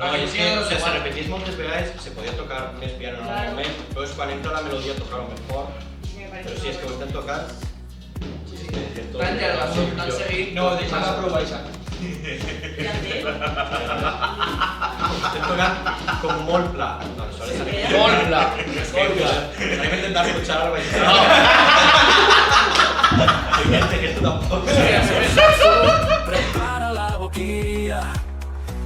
No, és que, o sigui, si repetís moltes vegades se podia tocar més piano en algun moment, però és quan entra la melodia tocar-ho més fort. Però si és que ho estem tocant... Tan llarga, tan seguit... No, deixa-la prou baixa. Estem tocant com molt pla. Molt pla. Anem a intentar escuchar-ho baixar. Que tu tampoc. Prepara la boquilla,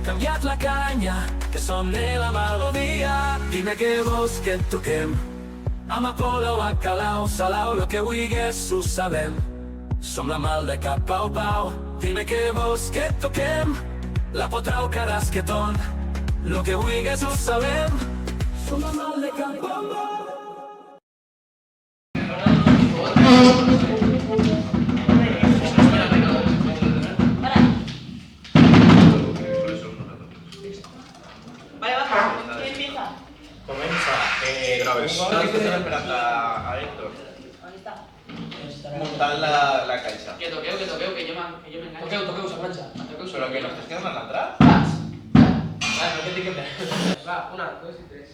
canviat la canya, que soni la melodia. Dime què vols que toquem, amapola o bacalao, salao, lo que vulguis ho sabem. Som la mal de cap pau pau. Dime què vols que toquem, la potrà o carasqueton, lo que vulguis ho sabem. Som la mal de cap pau pau. Vale, baja. ¿Quién empieza? Comença. Graves. Estem esperant a Héctor. ¿Dónde está? Muntant la caixa. Que toqueu, que m'enganxo. Toqueu, s'enganxa. Però que no estàs quedant a l'altre? Va, no que tinguem bé. Va, 1, 2 i 3.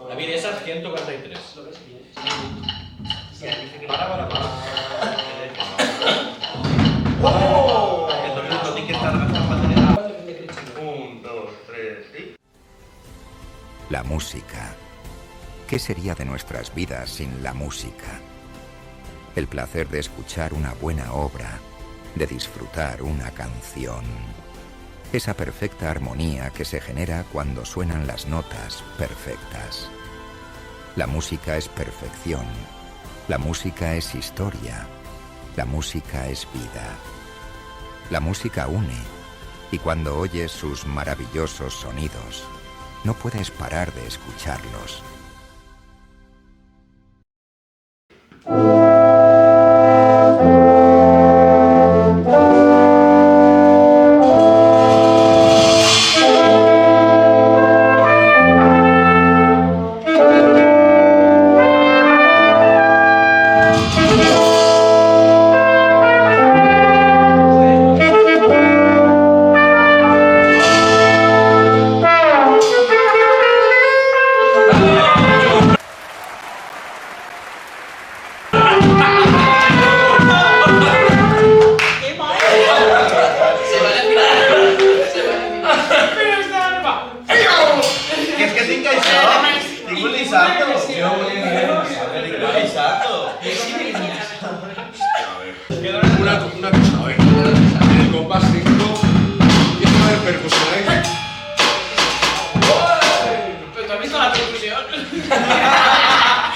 David, esa es 143. Para. ¡Oh! Entonces no tienes que estar gastando batería. 1, 2, 3, ¿sí? La música. ¿Qué sería de nuestras vidas sin la música? El placer de escuchar una buena obra, de disfrutar una canción. Esa perfecta armonía que se genera cuando suenan las notas perfectas. La música es perfección. La música es historia. La música es vida. La música une, y cuando oyes sus maravillosos sonidos, no puedes parar de escucharlos. Una cosa, a ver. En el compás 5 tiene que haber percusión ahí. ¿Pero tú has visto la percusión?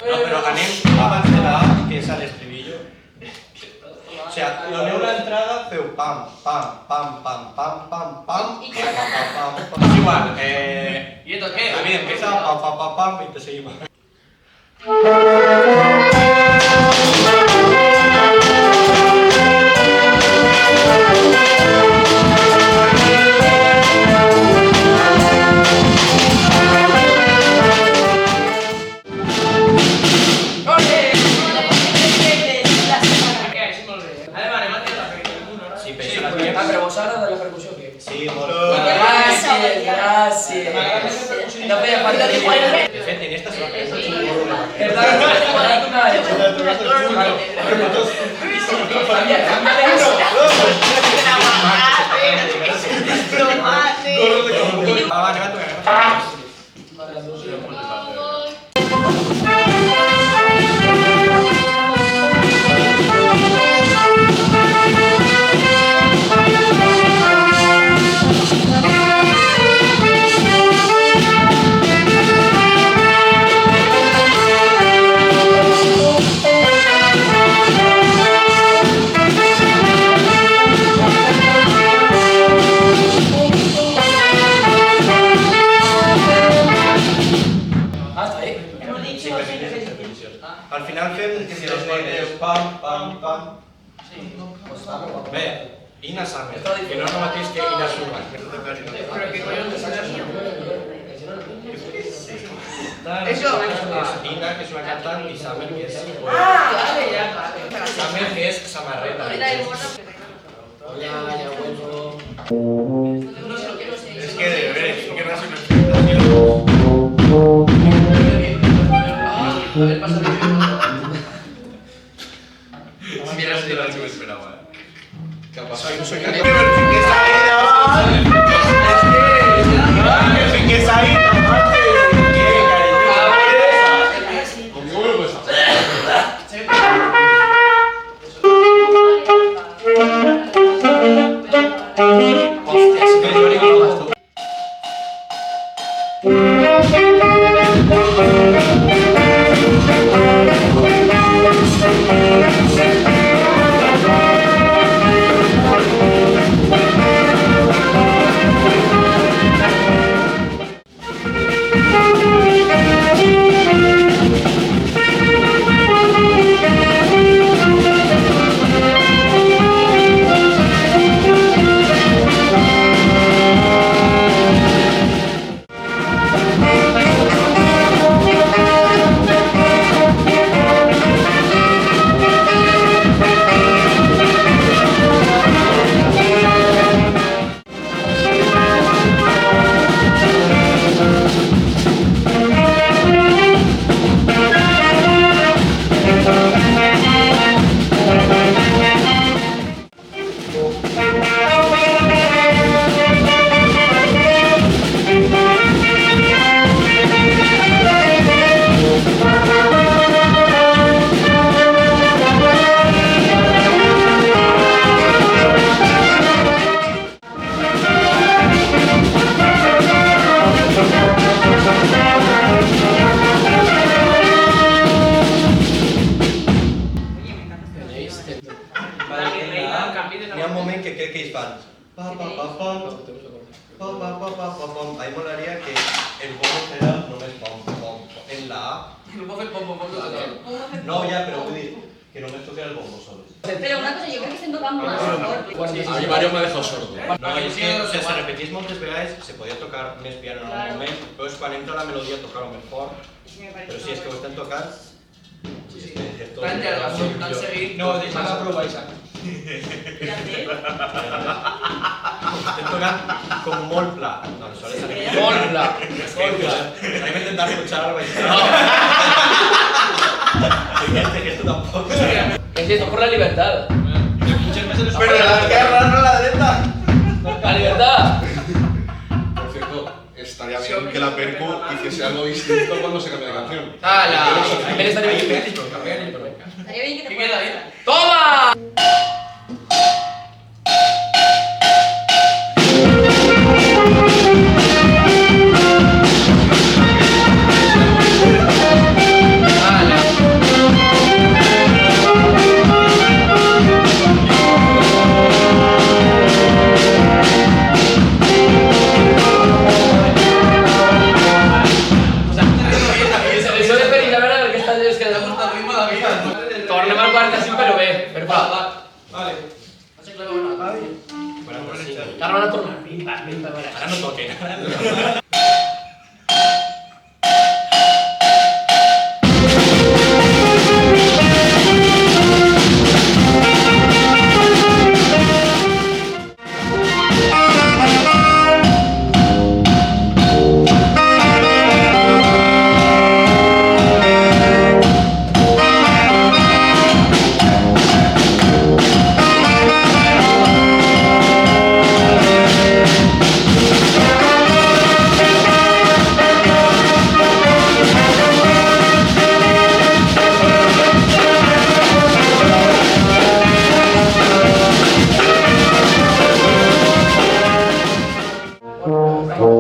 No, però anem abans de la A, que és a l'estribillo. O sigui, doneu l'entrada, feu pam, pam, pam, pam, pam, pam, pam, I pam, pam, pam. És igual, ¿Y esto qué? David empieza pam, pam, pam, pam, y te seguimos. Sí, penso la Ah, però vos agrada la percussió, què? Sí, molt. Gràcies, gràcies. No feia falta ni dir. De fet, en esta se va caer mucho el gorro de la Cámbiale eso. Ah, va, anem a tocar. pam, pam, pam. Bé, Ina Summer, que no és el mateix que Ina Summer. Pero qué coño te sale así. Eso. Ina, que és una cantant, i Summer, que és... Vale, ya, vale. Summer, que és samarreta. Ahorita hay mono. Ya vuelvo. No sé lo que no sé. Es que de ver, es que no es una presentación. A ver, pasa bien. Mira, si no me esperaba. ¿Qué ha pasado? Soy Que es ahí, aparte. Conmigo me lo puedes hacer. Hostia, si me digo no más tú. Hi ha un moment que crec que ells fan pa pa pa pam, pa pa pa pa pa pam. A mi molaria que el bombo serà només pom pom en la A. No puedo hacer pom pom pom total. No, ja, però vull dir que només toqui el bombo sols. Pero una cosa, yo creo que estén tocando más. A mí Mario me ha dejado sordo. No, és que o sigui, si repetís moltes vegades se podia tocar més piano en algun moment, però és quan entra la melodia tocar-ho més fort. Però si és que ho estem tocant... Tan llarga, tan seguit. No, deixa la prova, Isaac. Estem tocant com molt pla. No, això és anem. Molt pla. Anem a intentar escuchar algo ahí. Que esto tampoco. Es esto por la libertad. Pero la izquierda, no la derecha. ¡La libertad! Por cierto, estaría bien que la percu hiciese algo distinto cuando se cambie de canción. ¡Hala! En vez de estar Ahí, en idéntico, cambiar el problema. Estaría bien que te ¿Qué queda bien? ¡Toma! Eso de venir a veure que està és que la porta ritme de vida. Tornem al 45 però bé, per fa. Vale. No sé claro una. Bueno, pues sí. Ara van a tornar. Pimpa, pimpa, pimpa. Ahora no toque.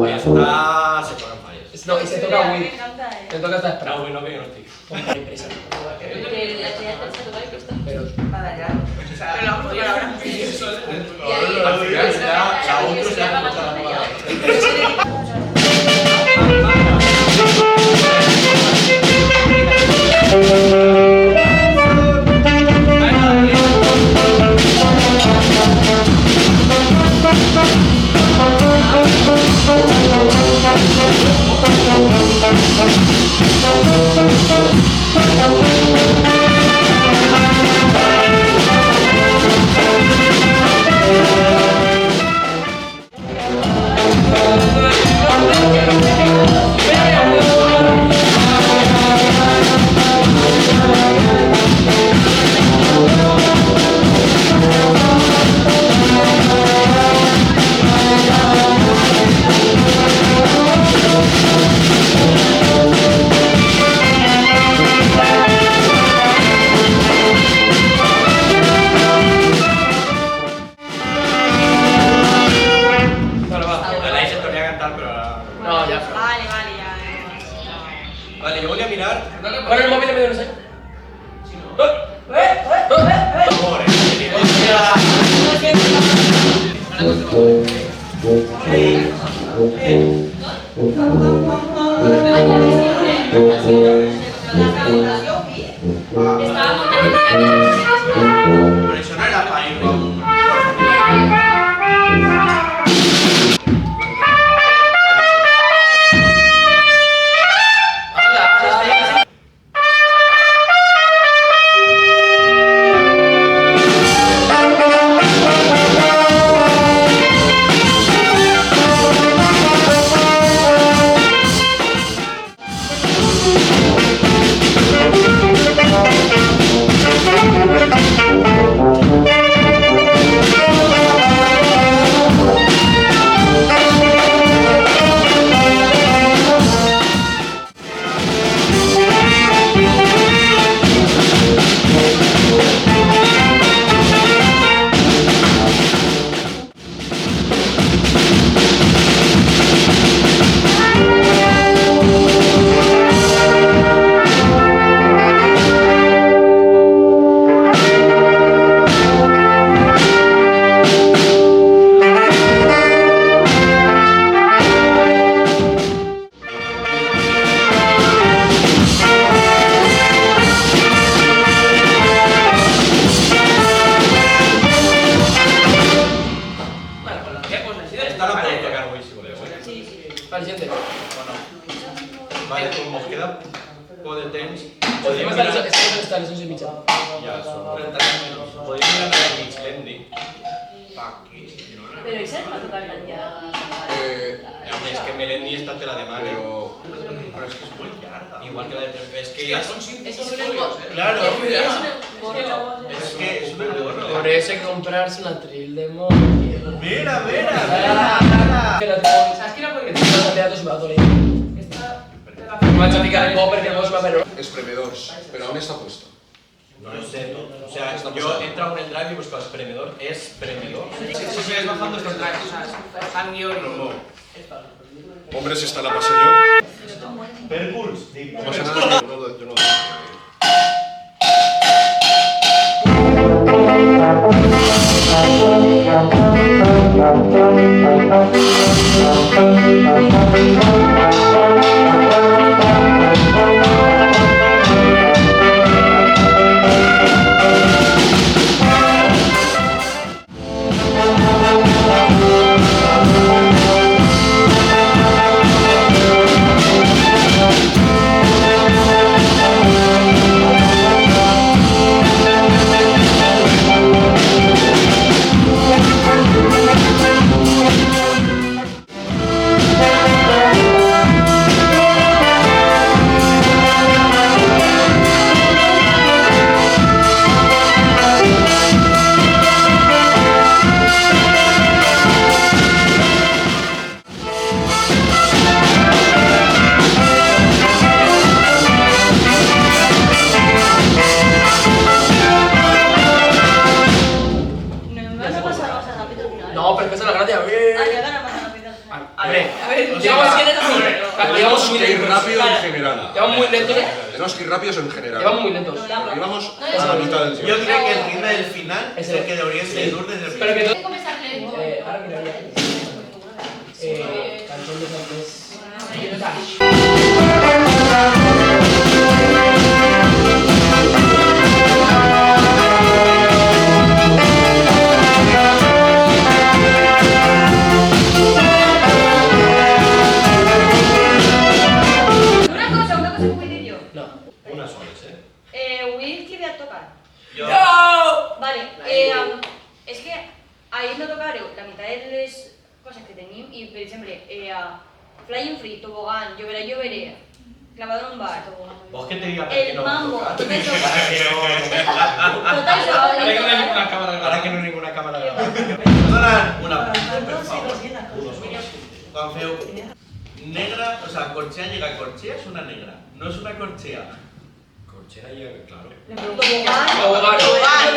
Ya está, se tocan varios. No, y se toca Me Wii. encanta, Se toca hasta esperar. No, bueno, que no estoy. Que la chica está tocando y que está. Pero Para allá. O sea, Pero la vamos a tocar ahora. Y ahí- Al final será la que otra se será llama otra la parada. tontería. Por eso no era para ir con... Esta la puedo tocar hoy si voleu, eh? Sí, sí. Vale, siguiente. O no? Vale, com mos queda poc de temps, Podríem podríem estar mirar... les 11 i mitja. Ja són 30 minuts. Podríem mirar a mig l'Endi. Pero esa no toca el ya. És que Melendi esta te la demana. Pero es que es muy larga. Igual que la de Trefe. Es que Son simples Es un folios, Claro. Es un Es que es un engorro. Por eso hay que comprarse una atril de móvil. Mira, mira. Que la tengo... ¿Sabes qué era? Porque tengo los teatros y me va a doler. Me va a chaficar el popper que no se va a ver. Espremedors, pero aún está puesto. No lo sé, ¿no? O sea, yo he entrado en el drive y he buscado espremedor. ¿Es premedor? Si sigues bajando estos tracks, ¿sabes? Sanguio y... Hombre, si esta la pasé yo. Perpuls, digo. No pasa nada, yo no lo digo. No, pero es que esa es la gracia. Teníamos que ir rápido en general. Llevamos muy lentos. Tenemos que ir rápidos en general. Llevamos muy lentos. Llevamos a la mitad del Yo tiempo. creo que el ritmo del final es el que debería ser duro desde el Pero que principio. Hay que comenzar lento. ahora miraría. Canción de Santos. Una cosa que vull dir jo. No. Una sola, ¿eh? Vull que ve a tocar. Yo... Vale, és que ahir no tocareu la meitat de les coses que tenim i, per exemple, Flying Free, Tobogán, Lloveré, Clavado en un bar, ¿Vos qué te diga por qué el no mambo, tocar? tot això, Ahora que no hay ninguna cámara grabada. Donan una pregunta, por favor. Juan Feu, negra, o sea, corchea llega, corchea es una negra, no es una corchea. Corchea llega, claro. Tobogán.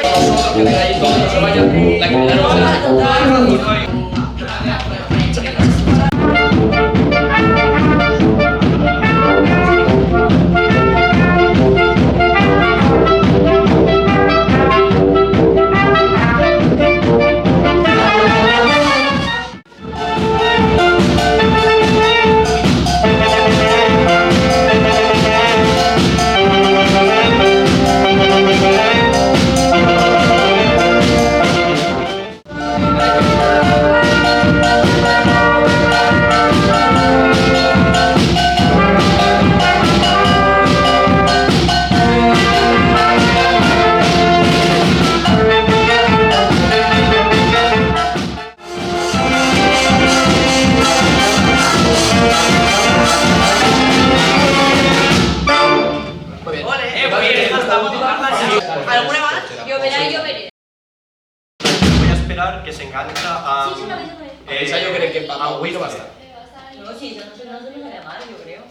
Nosotros que de ahí todo no se vaya. La que me da no se vaya. esperar que s'enganxa a... Sí, sí, una vez, una vez. Esa yo creo que para Wii no va a estar. No, sí, esa no se me sale mal, yo creo.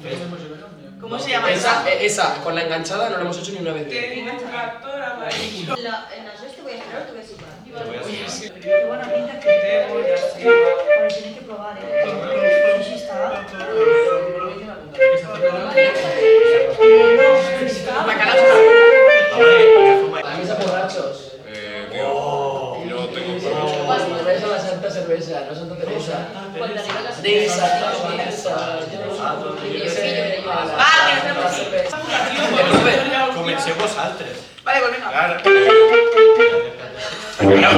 ¿Cómo se llama esa? Esa, con la enganchada no la hemos hecho ni una vez. Tengo un tractor amarillo. En las dos te voy a esperar, te voy a silbar. Te voy a decir. Qué buena pinta que Te voy a silbar. Pero tienes que probar, porque sí está. La cara La mesa borrachos. Tío, yo tengo problemas. Cuando ves a la Santa Cerveza, no Santa Teresa. Cuando arriba la De esa, de esa. Comencem vosaltres. Vale, pues venga. Claro. Pues ya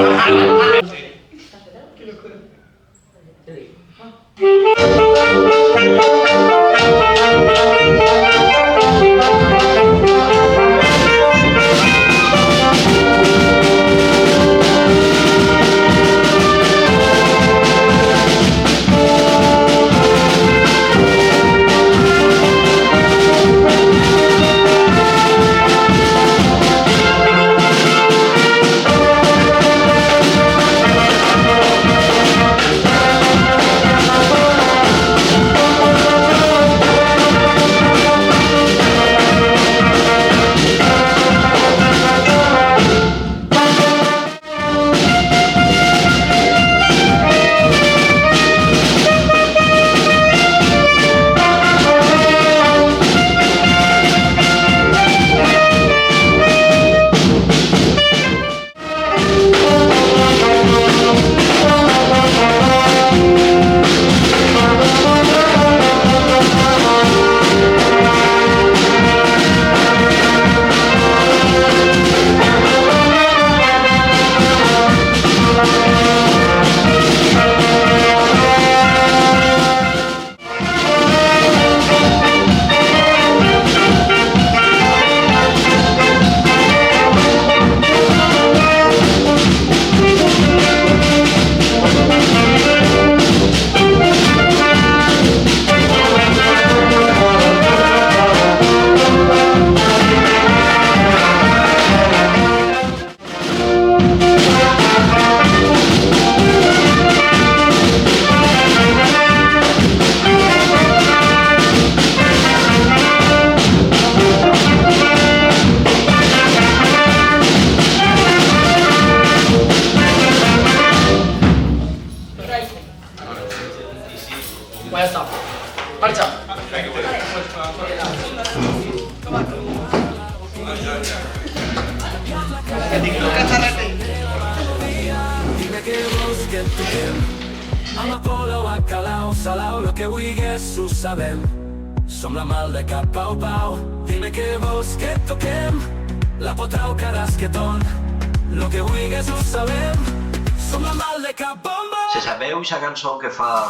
está. Marcha. Dime què vols que et toquem. Amapola o bacalao, salao, lo que vulguis ho sabem. Som la mal de cap, pau, pau. Dime què vols que et toquem. La potra o carasqueton, lo que vulguis ho sabem. Som la mal de cap, bomba. Se sabeu aquesta cançó que fa...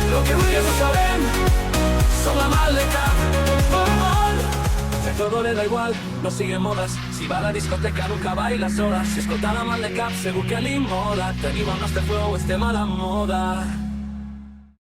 Lo que vulguis ho sabem. Som la mal de cap, bomba. Si a todo le da igual, no sigue modas. Si va a la discoteca nunca baila sola. Si escolta la mal de cap segur que li mola. Tenim el nostre flow, estem a la moda.